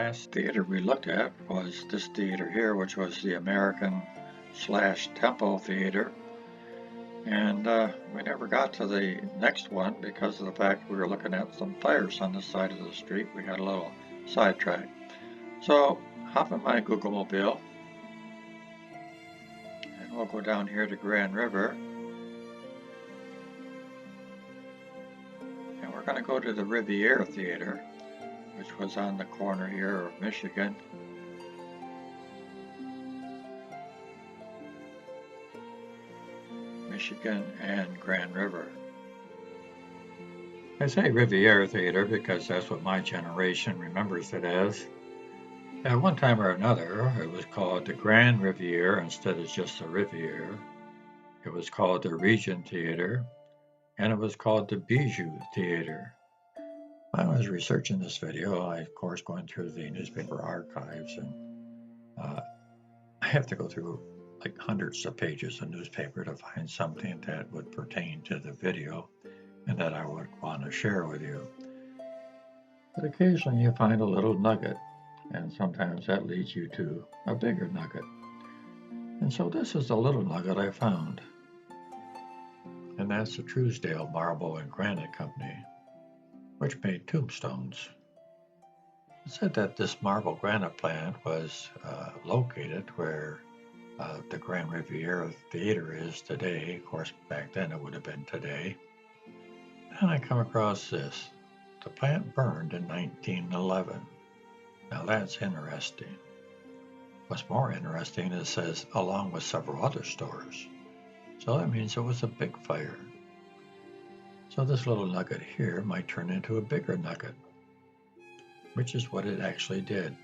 last theater we looked at was this theater here, which was the American/Tempo Theater. And we never got to the next one because of the fact we were looking at some fires on this side of the street. We got a little sidetracked. So hop in my Google Mobile and we'll go down here to Grand River. And we're going to go to the Riviera Theater, which was on the corner here of Michigan and Grand River. I say Riviera Theater because that's what my generation remembers it as. At one time or another, it was called the Grand Riviera instead of just the Riviera. It was called the Regent Theater, and it was called the Bijou Theater. When I was researching this video, I, of course, going through the newspaper archives, and I have to go through like hundreds of pages of newspaper to find something that would pertain to the video and that I would want to share with you. But occasionally you find a little nugget, and sometimes that leads you to a bigger nugget. And so this is the little nugget I found. And that's the Truesdale Marble and Granite Company, which made tombstones. It said that this marble granite plant was located where the Grand Riviera Theater is today. Of course, back then it would have been today. And I come across this. The plant burned in 1911. Now that's interesting. What's more interesting is it says along with several other stores. So that means it was a big fire. So this little nugget here might turn into a bigger nugget, which is what it actually did.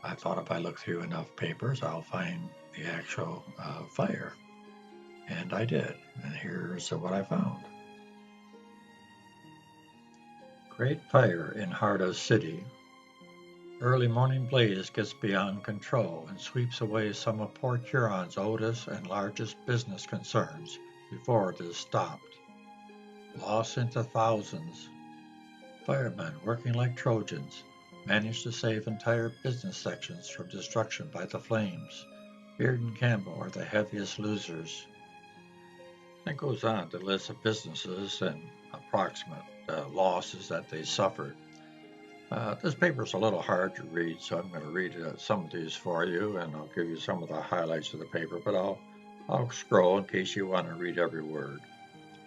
I thought if I look through enough papers, I'll find the actual fire. And I did. And here's what I found. Great fire in heart of city. Early morning blaze gets beyond control and sweeps away some of Port Huron's oldest and largest business concerns before it is stopped. Loss into thousands. Firemen working like Trojans managed to save entire business sections from destruction by the flames. Beard and Campbell are the heaviest losers. It goes on to list the businesses and approximate losses that they suffered. This paper's a little hard to read, so I'm going to read some of these for you, and I'll give you some of the highlights of the paper, but I'll scroll in case you want to read every word.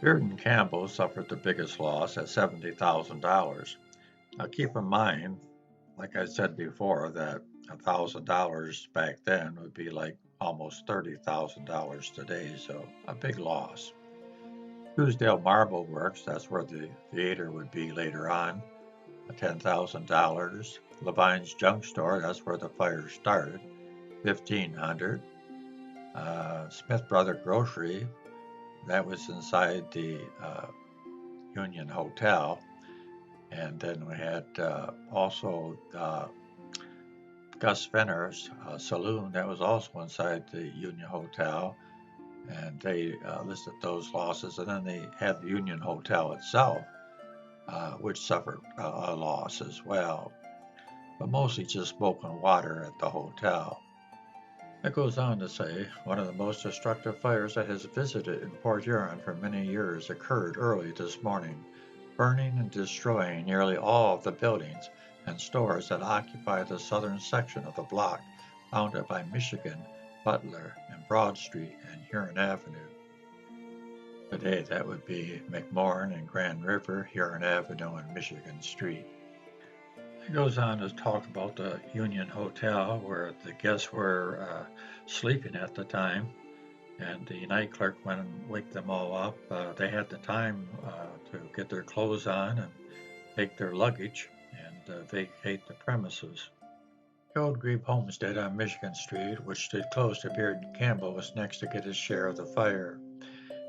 Beard and Campbell suffered the biggest loss at $70,000. Now keep in mind, like I said before, that $1,000 back then would be like almost $30,000 today, so a big loss. Truesdale Marble Works, that's where the theater would be later on, $10,000. Levine's Junk Store, that's where the fire started, $1,500. Smith Brother Grocery, that was inside the Union Hotel. And then we had also Gus Fenner's saloon, that was also inside the Union Hotel. And they listed those losses. And then they had the Union Hotel itself, which suffered a loss as well. But mostly just smoke and water at the hotel. It goes on to say, one of the most destructive fires that has visited in Port Huron for many years occurred early this morning, burning and destroying nearly all of the buildings and stores that occupy the southern section of the block bounded by Michigan, Butler, and Broad Street and Huron Avenue. Today that would be McMorran and Grand River, Huron Avenue, and Michigan Street. It goes on to talk about the Union Hotel where the guests were sleeping at the time, and the night clerk went and waked them all up. They had the time to get their clothes on and take their luggage and vacate the premises. The old Grebe homestead on Michigan Street, which stood close to Beard and Campbell, was next to get his share of the fire.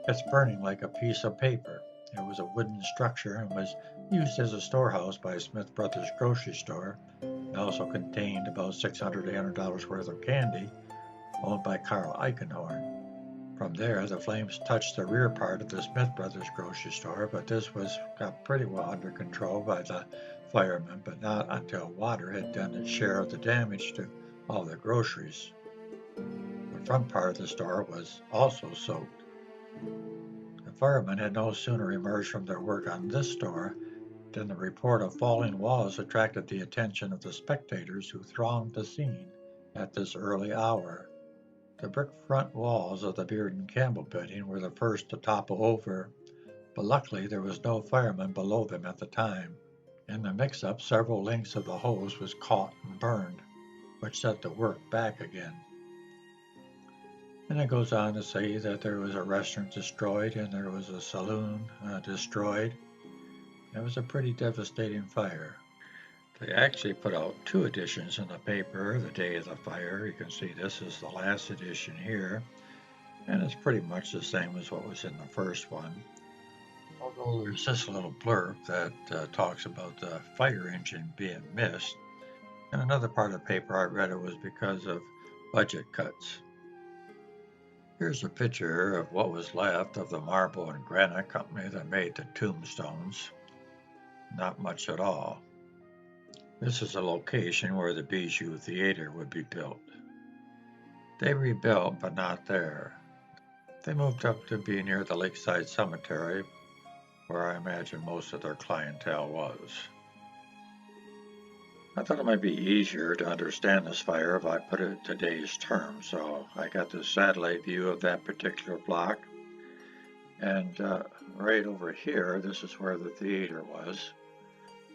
It's burning like a piece of paper. It was a wooden structure and was used as a storehouse by Smith Brothers Grocery Store. It also contained about $600 to $800 worth of candy, owned by Carl Eichenhorn. From there, the flames touched the rear part of the Smith Brothers Grocery Store, but this got pretty well under control by the firemen, but not until water had done its share of the damage to all the groceries. The front part of the store was also soaked. The firemen had no sooner emerged from their work on this store than the report of falling walls attracted the attention of the spectators who thronged the scene at this early hour. The brick front walls of the Beard and Campbell building were the first to topple over, but luckily there was no fireman below them at the time. In the mix-up, several lengths of the hose was caught and burned, which set the work back again. And it goes on to say that there was a restaurant destroyed and there was a saloon destroyed. It was a pretty devastating fire. They actually put out 2 editions in the paper the day of the fire. You can see this is the last edition here, and it's pretty much the same as what was in the first one. Although there's this little blurb that talks about the fire engine being missed. And another part of the paper I read it was because of budget cuts. Here's a picture of what was left of the marble and granite company that made the tombstones. Not much at all. This is a location where the Bijou Theater would be built. They rebuilt, but not there. They moved up to be near the Lakeside Cemetery, where I imagine most of their clientele was. I thought it might be easier to understand this fire if I put it in today's terms, so I got this satellite view of that particular block. And right over here, this is where the theater was.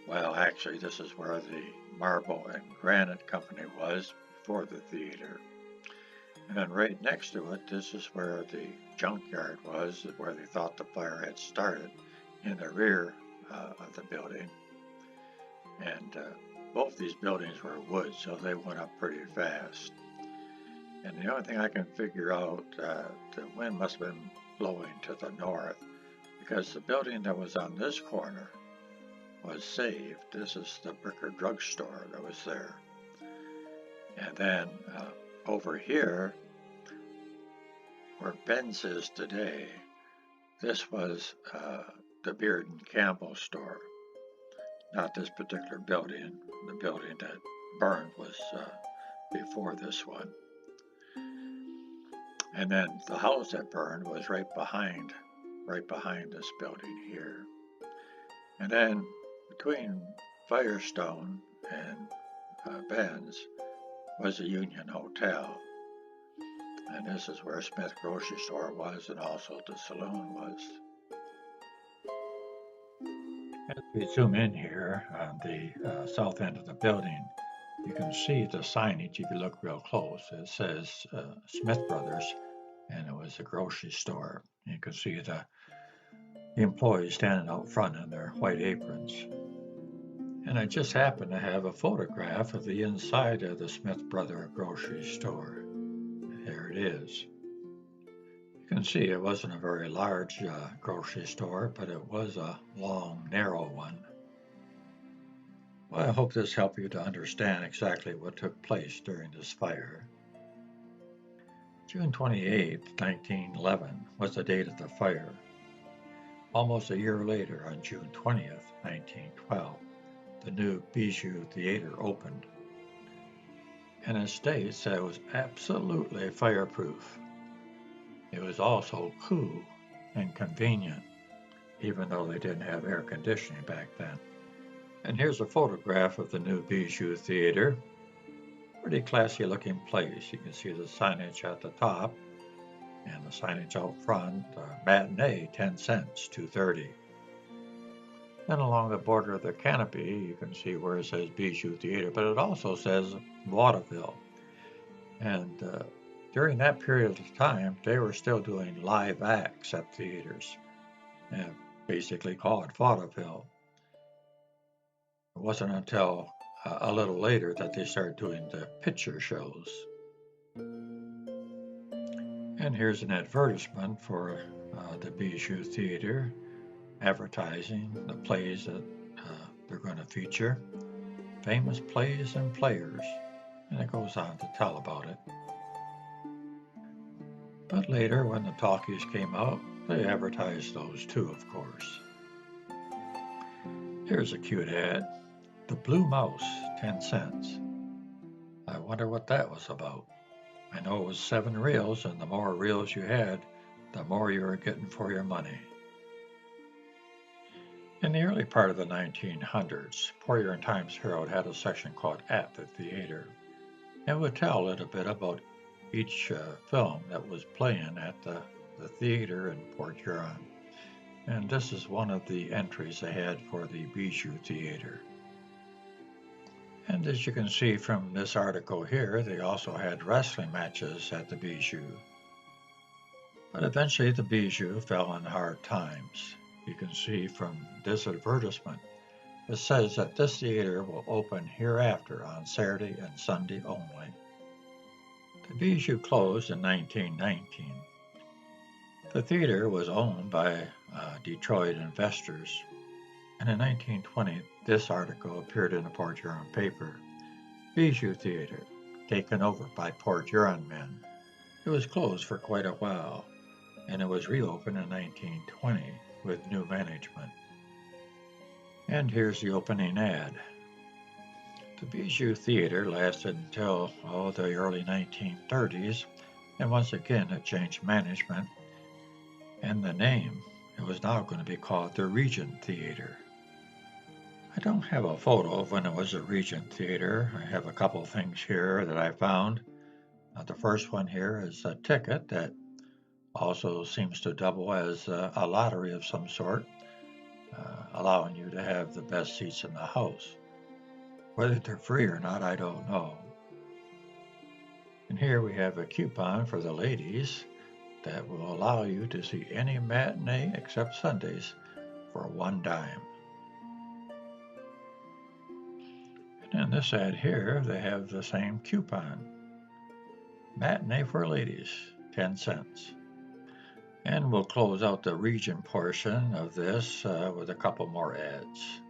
Well, actually, this is where the marble and granite company was before the theater. And then right next to it, this is where the junkyard was, where they thought the fire had started in the rear of the building. And both these buildings were wood, so they went up pretty fast. And the only thing I can figure out, the wind must have been blowing to the north, because the building that was on this corner was saved. This is the Bricker drugstore that was there. And then over here, where Ben's is today, this was the Beard and Campbell store. Not this particular building. The building that burned was before this one. And then the house that burned was right behind this building here. And then between Firestone and Ben's was the Union Hotel. And this is where Smith Grocery Store was, and also the saloon was. As we zoom in here on the south end of the building, you can see the signage if you look real close. It says Smith Brothers, and it was a grocery store. You can see the employees standing out front in their white aprons. And I just happen to have a photograph of the inside of the Smith Brother grocery store. There it is. You can see it wasn't a very large grocery store, but it was a long, narrow one. Well, I hope this helped you to understand exactly what took place during this fire. June 28, 1911 was the date of the fire. Almost a year later, on June 20th, 1912, the new Bijou Theater opened. And it states that it was absolutely fireproof. It was also cool and convenient, even though they didn't have air conditioning back then. And here's a photograph of the new Bijou Theater. Pretty classy looking place. You can see the signage at the top and the signage out front, matinee, 10 cents, 2:30. Then along the border of the canopy, you can see where it says Bijou Theater, but it also says vaudeville. And during that period of time, they were still doing live acts at theaters, and basically called vaudeville. It wasn't until a little later that they started doing the picture shows. And here's an advertisement for the Bijou Theater, advertising the plays that they're going to feature, famous plays and players, and it goes on to tell about it. But later, when the talkies came out, they advertised those too, of course. Here's a cute ad. The Blue Mouse, 10 cents. I wonder what that was about. I know it was 7 reels, and the more reels you had, the more you were getting for your money. In the early part of the 1900s, Poirier and Times Herald had a section called At the Theater. It would tell a little bit about each film that was playing at the theater in Port Huron. And this is one of the entries they had for the Bijou Theater. And as you can see from this article here, they also had wrestling matches at the Bijou. But eventually the Bijou fell on hard times. You can see from this advertisement, it says that this theater will open hereafter on Saturday and Sunday only. The Bijou closed in 1919. The theater was owned by Detroit investors, and in 1920 this article appeared in the Port Huron paper. Bijou Theater, taken over by Port Huron men. It was closed for quite a while, and it was reopened in 1920 with new management. And here's the opening ad. The Bijou Theater lasted until the early 1930s, and once again it changed management and the name. It was now going to be called the Regent Theater. I don't have a photo of when it was a Regent Theater. I have a couple things here that I found. The first one here is a ticket that also seems to double as a lottery of some sort, allowing you to have the best seats in the house. Whether they're free or not, I don't know. And here we have a coupon for the ladies that will allow you to see any matinee except Sundays for $1. And in this ad here, they have the same coupon. Matinee for ladies, 10 cents. And we'll close out the Regent portion of this with a couple more ads.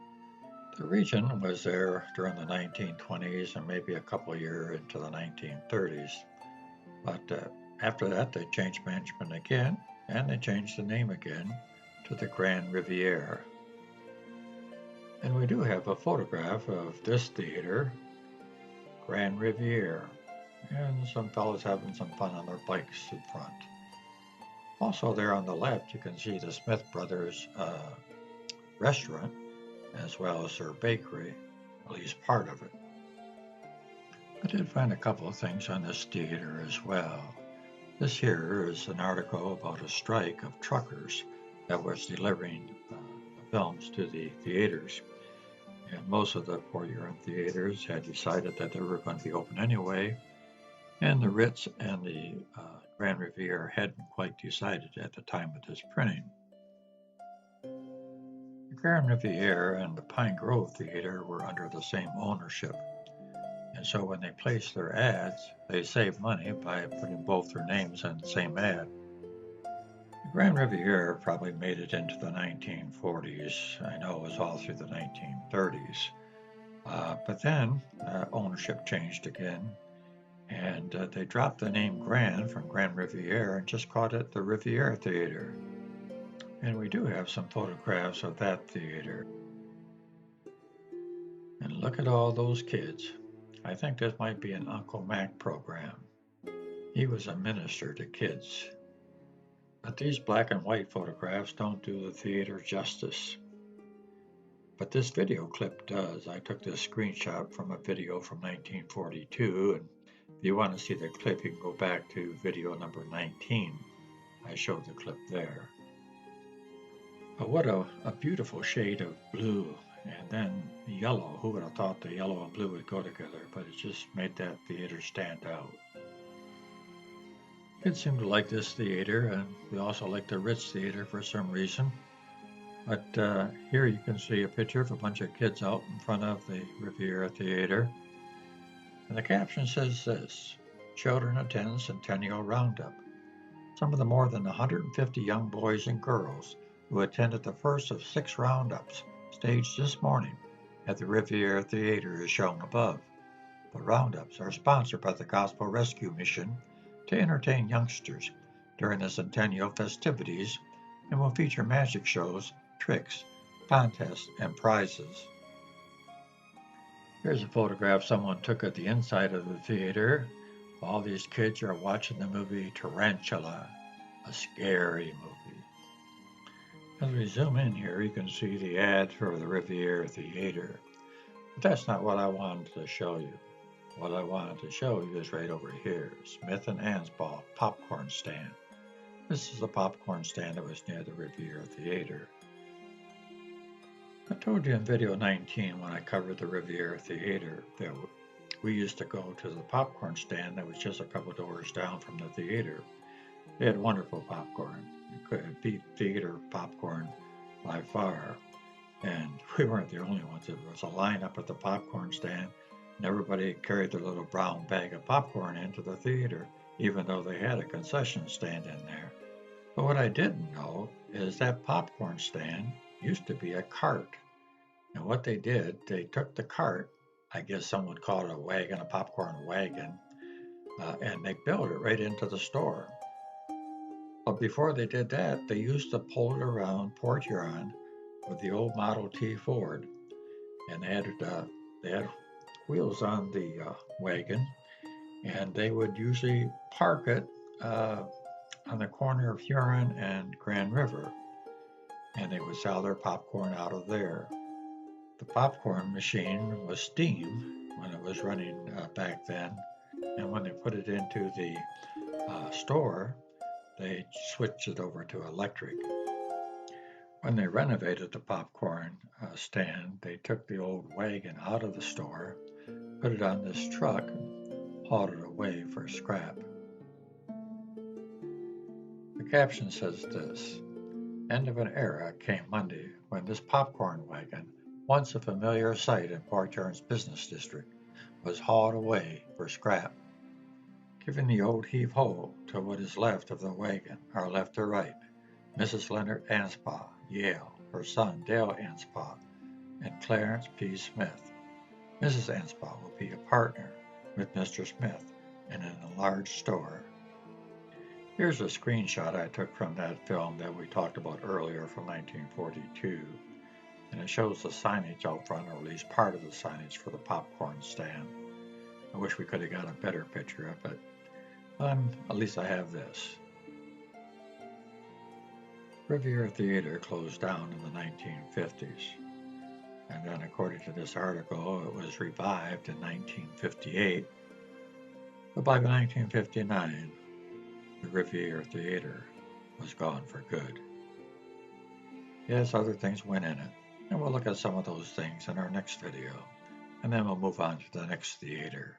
The Regent was there during the 1920s and maybe a couple years into the 1930s. But after that, they changed management again, and they changed the name again to the Grand Riviera. And we do have a photograph of this theater, Grand Riviera, and some fellows having some fun on their bikes in front. Also there on the left, you can see the Smith Brothers restaurant, as well as their bakery, at least part of it. I did find a couple of things on this theater as well. This here is an article about a strike of truckers that was delivering films to the theaters. And most of the Port Huron theaters had decided that they were going to be open anyway, and the Ritz and the Grand Riviera hadn't quite decided at the time of this printing. The Grand Riviera and the Pine Grove Theater were under the same ownership, and so when they placed their ads, they saved money by putting both their names in the same ad. The Grand Riviera probably made it into the 1940s. I know it was all through the 1930s. But then ownership changed again, and they dropped the name Grand from Grand Riviera and just called it the Riviera Theater. And we do have some photographs of that theater. And look at all those kids. I think this might be an Uncle Mac program. He was a minister to kids. But these black and white photographs don't do the theater justice. But this video clip does. I took this screenshot from a video from 1942, and if you want to see the clip, you can go back to video number 19. I showed the clip there. But what a beautiful shade of blue, and then yellow. Who would have thought the yellow and blue would go together, but it just made that theater stand out. Kids seem to like this theater, and we also like the Ritz Theater for some reason. But here you can see a picture of a bunch of kids out in front of the Riviera Theater. And the caption says this: "Children attend Centennial Roundup." Some of the more than 150 young boys and girls who attended the first of 6 roundups staged this morning at the Riviera Theater is shown above. The roundups are sponsored by the Gospel Rescue Mission to entertain youngsters during the Centennial festivities and will feature magic shows, tricks, contests, and prizes. Here's a photograph someone took of the inside of the theater. All these kids are watching the movie Tarantula, a scary movie. As we zoom in here, you can see the ad for the Riviera Theater. But that's not what I wanted to show you. What I wanted to show you is right over here, Smith and Ansbach popcorn stand. This is the popcorn stand that was near the Riviera Theater. I told you in video 19 when I covered the Riviera Theater that we used to go to the popcorn stand that was just a couple doors down from the theater. They had wonderful popcorn. It could beat theater popcorn by far. And we weren't the only ones. There was a line up at the popcorn stand, and everybody carried their little brown bag of popcorn into the theater, even though they had a concession stand in there. But what I didn't know is that popcorn stand used to be a cart. And what they did, they took the cart, I guess some would call it a wagon, a popcorn wagon, and they built it right into the store. But before they did that, they used to pull it around Port Huron with the old Model T Ford, and they had wheels on the wagon, and they would usually park it on the corner of Huron and Grand River, and they would sell their popcorn out of there. The popcorn machine was steam when it was running back then, and when they put it into the store, they switched it over to electric. When they renovated the popcorn stand, they took the old wagon out of the store, put it on this truck, and hauled it away for scrap. The caption says this: "End of an era came Monday when this popcorn wagon, once a familiar sight in Port Huron's business district, was hauled away for scrap. Giving the old heave-ho to what is left of the wagon are left to right Mrs. Leonard Anspaugh, Yale, her son Dale Anspaugh, and Clarence P. Smith. Mrs. Anspaugh will be a partner with Mr. Smith in an enlarged store." Here's a screenshot I took from that film that we talked about earlier from 1942, and it shows the signage out front, or at least part of the signage for the popcorn stand. I wish we could have got a better picture of it, but at least I have this. Riviera Theater closed down in the 1950s, and then according to this article, it was revived in 1958, but by 1959, the Riviera Theater was gone for good. Yes, other things went in it, and we'll look at some of those things in our next video, and then we'll move on to the next theater.